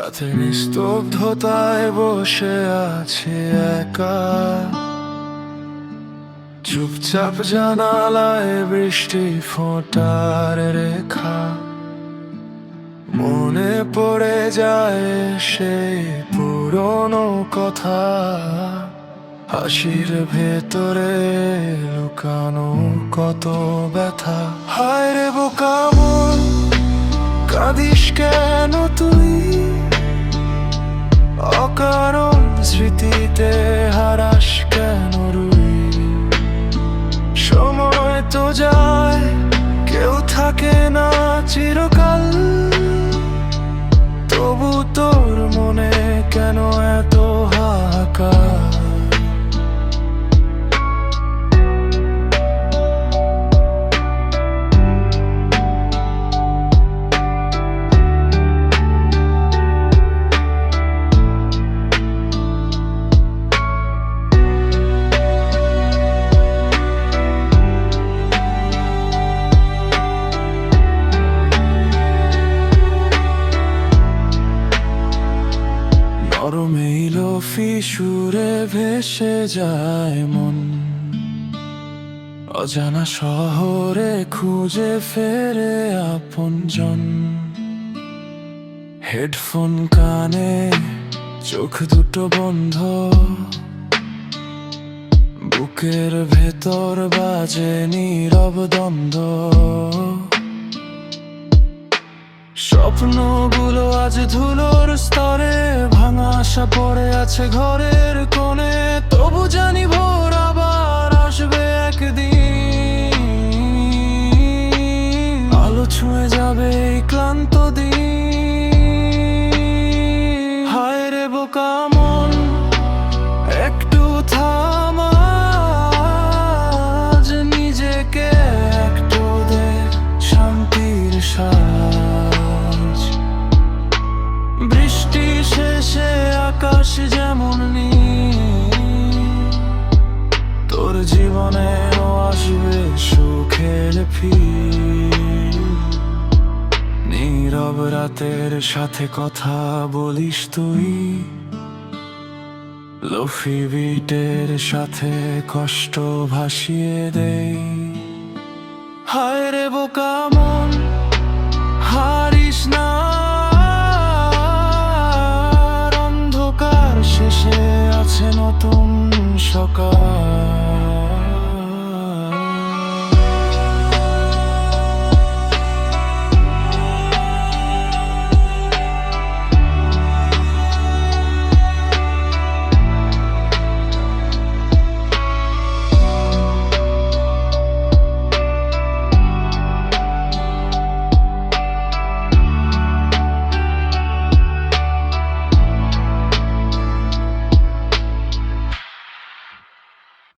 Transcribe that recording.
রাতের নিস্তব্ধতায় বসে আছি একা, চুপচাপ জানালায় বৃষ্টি ফোঁটার রেখা। মনে পড়ে যায় সেই পুরনো কথা, হাসির ভেতরে লুকানো কত ব্যথা। হায় রে বোকা মন, কাঁদিস কেন তুই? অকারণ স্মৃতিতে হারাস কেন রুই? সময় তো যায়, কেউ থাকে না চিরকাল, তবু তোর মনে কেন এত হাহাকার? নরম এই লোফি সুরে ভেসে যায় মন, অজানা শহরে খুঁজে ফেরে আপনজন। হেডফোন কানে, চোখ দুটো বন্ধ, বুকের ভেতর বাজে নীরব দ্বন্দ্ব। স্বপ্নগুলো আজ ধুলোর স্তরে, ভাঙা আশা পড়ে আছে ঘরের কোণে। তবু জানি ভোর আবার আসবে একদিন, আলো ছুঁয়ে যাবে এই ক্লান্ত দিন। হায় রে বোকা মন, একটু থামা, আজ নিজেকে একটু দে শান্তির সাজ। বৃষ্টি শেষে আকাশ যেমন নীল, তোর জীবনেও আসবে সুখের ফির। নীরব রাতের সাথে কথা বলিস তুই, লোফি বিটের সাথে কষ্ট ভাসিয়ে দেই। হায় রে বোকা মন, হারিস না, অন্ধকার শেষে আছে নতুন সকাল।